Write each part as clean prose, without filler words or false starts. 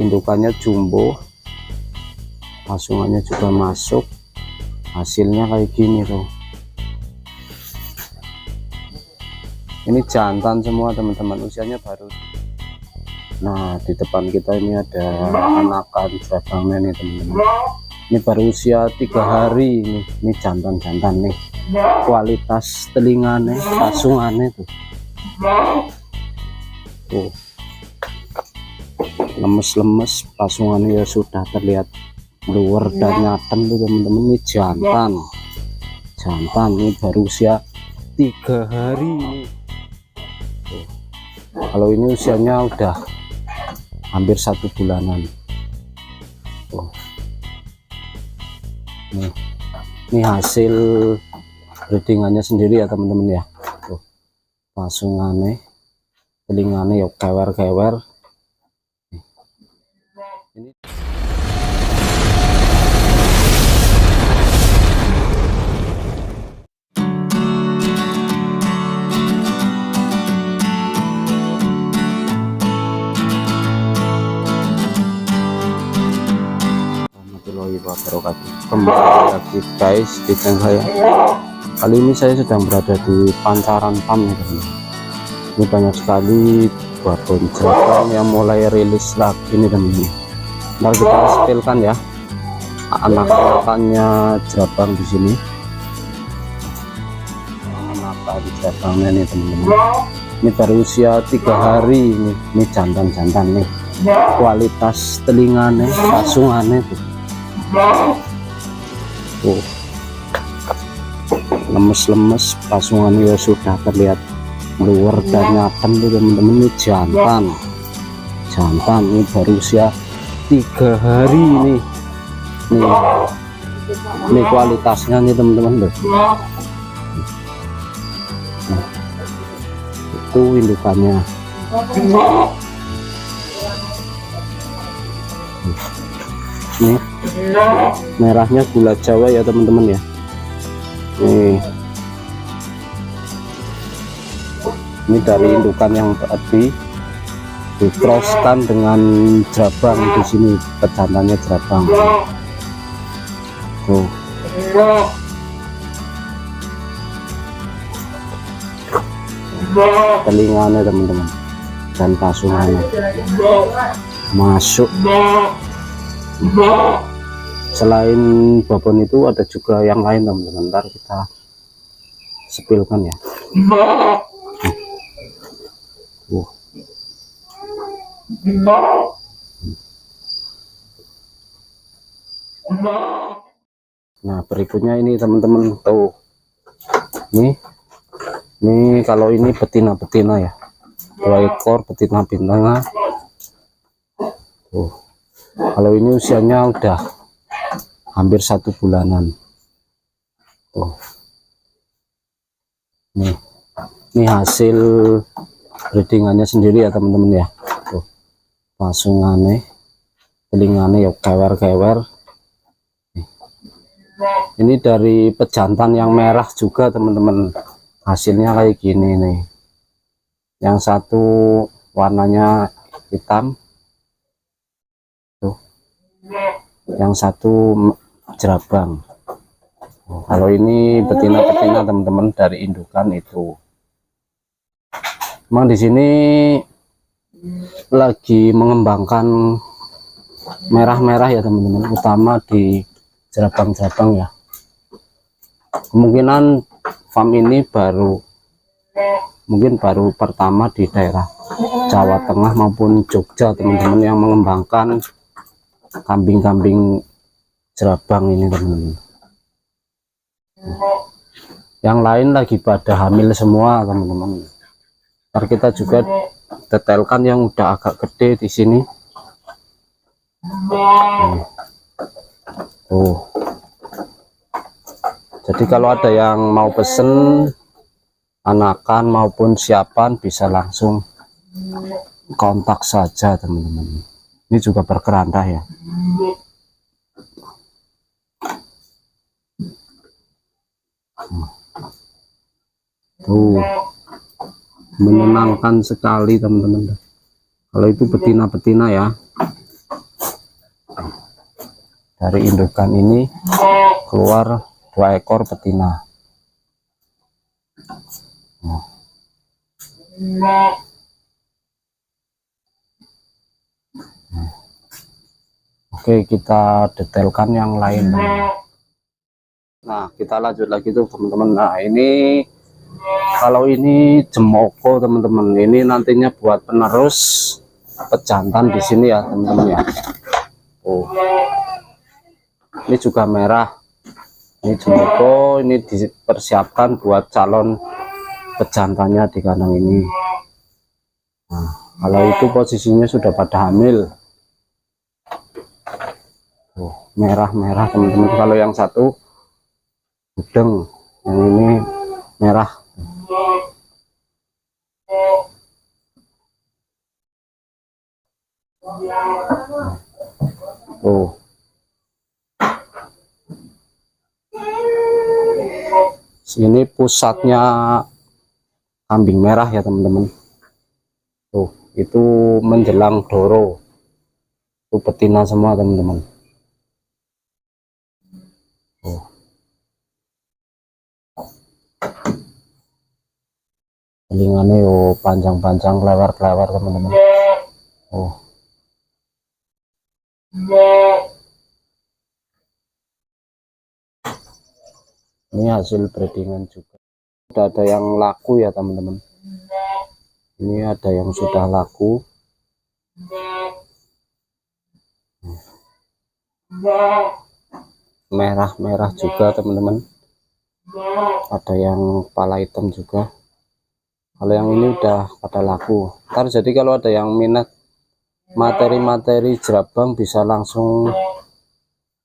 indukannya jumbo, pasungannya juga masuk, hasilnya kayak gini tuh. Ini jantan semua teman-teman, usianya baru. Nah di depan kita ini ada anakan jerabangnya nih teman-teman. Ini baru usia 3 hari ini jantan-jantan nih. Kualitas telinganya, pasungannya tuh. Tuh. Lemes-lemes, pasungannya ya sudah terlihat luar dan nyaten tuh teman-teman. Ini jantan ini baru usia 3 hari ini. Tuh. Kalau ini usianya udah hampir 1 bulanan. Tuh. Ini hasil breedingannya sendiri ya teman-teman ya. Tuh. Pasungannya, telinganya ya kewer-kewer. Ini kembali lagi guys di channel saya. Kali ini saya sedang berada di pancaran PAM ya teman. Ini banyak sekali babon jerabang yang mulai rilis lagi nih teman. Ntar kita spilkan ya anak-anakannya jerabang di sini. Anak-anak jerabangnya nih teman-teman. Ini baru usia 3 hari ini jantan-jantan nih. Kualitas telinganya, pasungannya tuh. Lemes-lemes, pasungannya ya sudah terlihat luar dan nyaten tuh teman-teman. Ini jantan ini baru usia 3 hari ini. Ini kualitasnya nih teman-teman loh. Nah, itu indukannya. Nih merahnya gula Jawa ya teman-teman ya. Ini dari indukan yang tadi dikroskan dengan jerabang di sini, pejantannya jerabang. Tuh. Telinganya teman-teman dan pasungannya masuk. Selain babon itu ada juga yang lain teman-teman, ntar kita spilkan ya. Nah berikutnya ini teman-teman tuh, ini kalau ini betina-betina ya, 2 ekor betina-betina. Tuh. Kalau ini usianya udah hampir 1 bulanan. Oh. Ini hasil breedingannya sendiri ya teman-teman ya. Tuh. Pasungannya, telinganya ya kewer-kewer. Ini dari pejantan yang merah juga teman-teman. Hasilnya kayak gini nih. Yang satu warnanya hitam. Yang satu jerabang. Kalau ini betina-betina teman-teman dari indukan itu. Memang di sini lagi mengembangkan merah-merah ya teman-teman, utama di jerabang-jerabang ya. Kemungkinan farm ini mungkin baru pertama di daerah Jawa Tengah maupun Jogja teman-teman yang mengembangkan kambing-kambing jerabang ini teman-teman. Yang lain lagi pada hamil semua teman-teman. Ntar kita juga detailkan yang udah agak gede di sini. Jadi kalau ada yang mau pesen anakan maupun siapan bisa langsung kontak saja teman-teman. Ini juga berkeranda ya. Tuh, menyenangkan sekali teman-teman. Kalau itu betina-betina ya. dari indukan ini keluar 2 ekor betina. Oke, kita detailkan yang lain. Nah, kita lanjut lagi tuh teman-teman. Nah, ini kalau ini jemoko teman-teman, ini nantinya buat penerus pejantan di sini ya teman-teman ya. Oh, ini juga merah. Ini jemoko, ini dipersiapkan buat calon pejantannya di kandang ini. Nah, kalau itu posisinya sudah pada hamil. Oh, merah-merah teman-teman. Kalau yang satu budeng, yang ini merah. Oh, sini pusatnya kambing merah ya teman-teman. Tuh, itu menjelang doro. Itu betina semua teman-teman. Oh. Telinganya oh panjang-panjang, lebar-lebar teman-teman. Oh. Ini hasil breedingan juga. Sudah ada yang laku ya teman-teman. Ini ada yang sudah laku. Merah-merah juga teman-teman. Ada yang kepala hitam juga. Kalau yang ini udah pada laku. Ntar jadi kalau ada yang minat materi-materi jerabang bisa langsung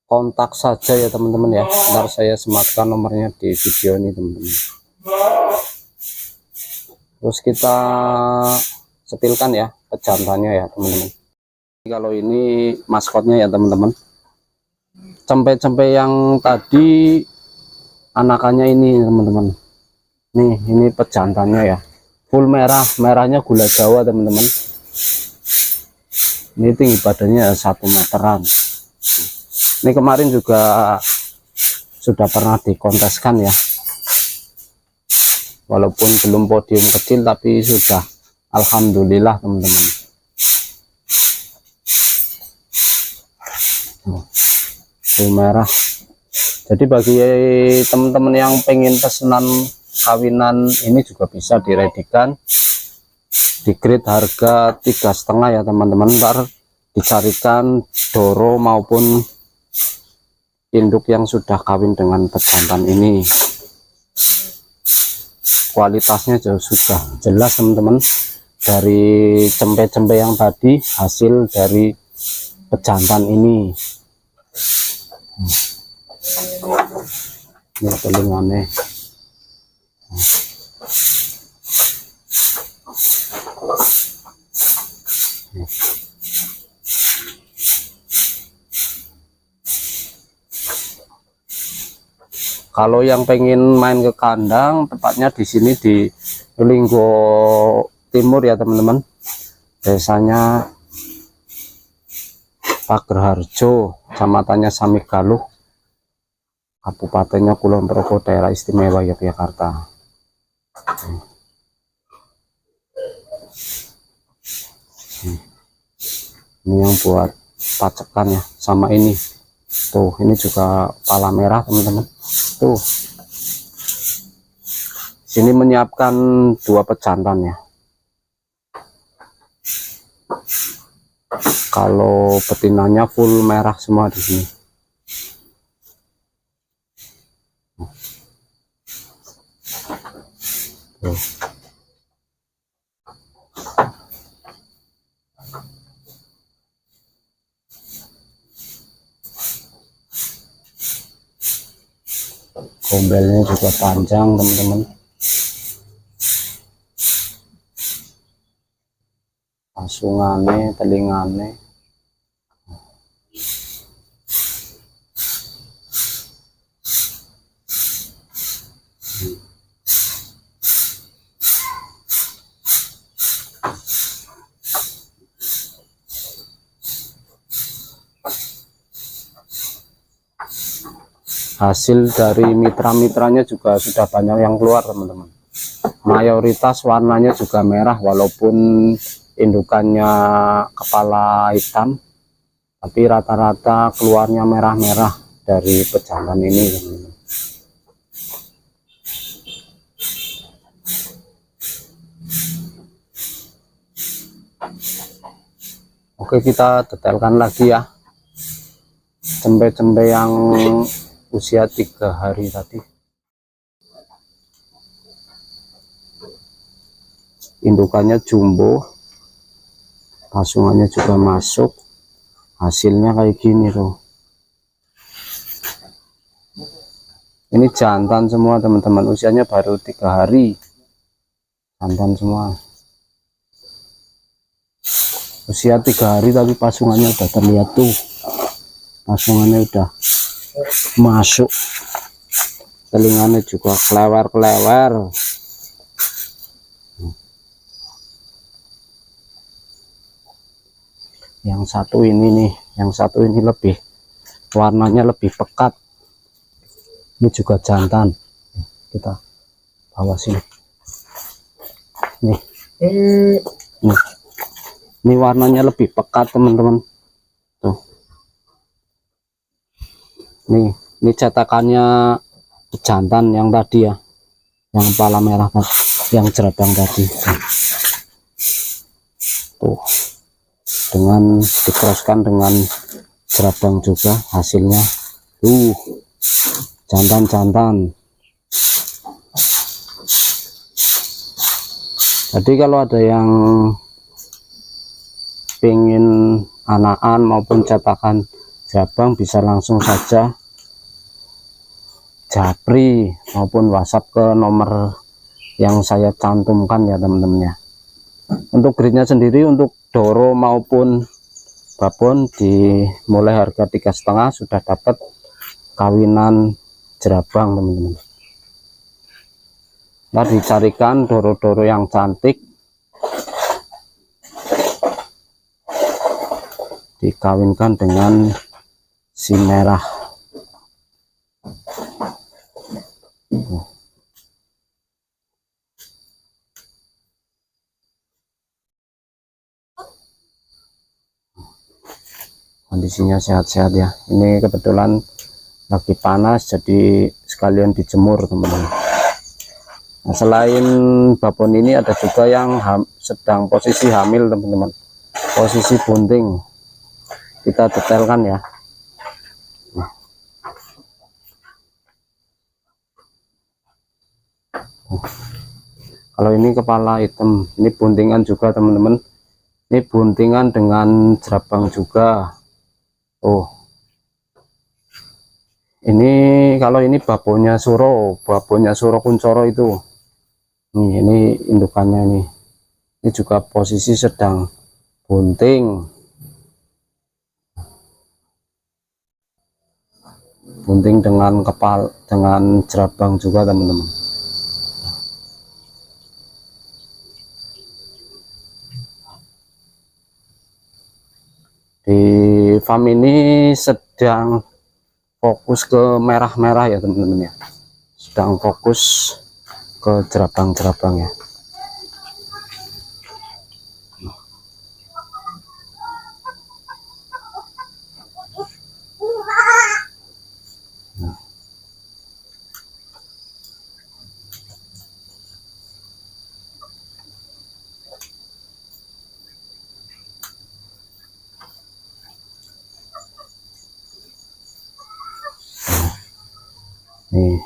kontak saja ya teman-teman ya. Ntar saya sematkan nomornya di video ini teman-teman. Terus kita sepilkan ya pejantannya ya teman-teman. Kalau ini maskotnya ya teman-teman. Cempe-cempe yang tadi anakannya ini teman-teman. Nih ini pejantannya ya. Full merah, merahnya gula Jawa teman-teman. Ini tinggi badannya 1 meteran. Ini kemarin juga sudah pernah dikonteskan ya. Walaupun belum podium kecil tapi sudah alhamdulillah teman-teman. Full merah. Jadi bagi teman-teman yang pengen pesanan kawinan ini juga bisa diredikan di grade harga 3,5 ya teman-teman. Ntar dicarikan doro maupun induk yang sudah kawin dengan pejantan ini. Kualitasnya sudah jelas teman-teman, dari cempe-cempe yang tadi hasil dari pejantan ini. Ini telinganya. Kalau yang pengen main ke kandang, tepatnya di sini di Linggo Timur ya teman-teman. Desanya Pagerharjo, kecamatannya Samigaluh, kabupatennya Kulon Progo, daerah istimewa Yogyakarta. Ini yang buat pacekan ya, sama ini tuh, ini juga pala merah teman-teman. Tuh, sini menyiapkan 2 pejantan ya. Kalau betinanya full merah semua di sini. Tuh. Gombelnya juga panjang teman-teman. Pasungannya, telingane. hasil dari mitra-mitranya juga sudah banyak yang keluar teman-teman. Mayoritas warnanya juga merah, walaupun indukannya kepala hitam, tapi rata-rata keluarnya merah-merah dari pejantan ini teman-teman. Oke, kita detailkan lagi ya cempe-cempe yang usia 3 hari tadi. Indukannya jumbo, pasungannya juga masuk, hasilnya kayak gini tuh. Ini jantan semua teman-teman, usianya baru 3 hari, jantan semua, usia 3 hari tapi pasungannya udah terlihat tuh, pasungannya udah masuk, telinganya juga kelewer-kelewer. Yang satu ini nih, yang satu ini lebih warnanya lebih pekat, ini juga jantan. Kita bawa sini nih, ini warnanya lebih pekat teman-teman tuh. Ini cetakannya jantan yang tadi ya, yang kepala merah, yang jerabang tadi tuh, dengan dikroskan dengan jerabang juga, hasilnya jantan-jantan. Jadi kalau ada yang pengen anakan maupun cetakan jerabang, bisa langsung saja japri maupun WhatsApp ke nomor yang saya cantumkan ya teman-teman ya. Untuk gridnya sendiri, untuk doro maupun babon dimulai harga 3,5 sudah dapat kawinan jerabang teman-teman. Nah, dicarikan doro-doro yang cantik, dikawinkan dengan si merah. Kondisinya sehat-sehat ya. Ini kebetulan lagi panas, jadi sekalian dijemur teman-teman. Nah, selain babon ini ada juga yang sedang posisi hamil teman-teman, posisi bunting. Kita detailkan ya. Kalau ini kepala hitam, ini buntingan juga teman-teman. Ini buntingan dengan jerabang juga. Oh, ini kalau ini babonnya suro kuncoro itu. Ini indukannya ini. Ini juga posisi sedang bunting. Bunting dengan kepala, dengan jerabang juga teman-teman. Di farm ini sedang fokus ke merah-merah ya teman-teman ya, sedang fokus ke jerabang-jerabang ya. Nih,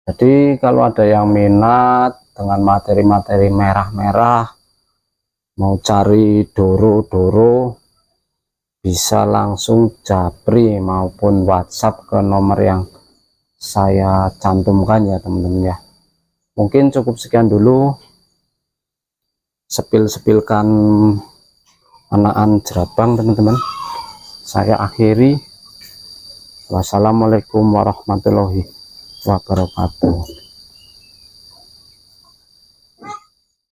jadi kalau ada yang minat dengan materi-materi merah-merah, mau cari doro-doro, bisa langsung japri maupun WhatsApp ke nomor yang saya cantumkan ya teman-teman ya. Mungkin cukup sekian dulu, sepil-sepilkan anakan jerabang teman-teman. Saya akhiri. Wassalamualaikum warahmatullahi wabarakatuh.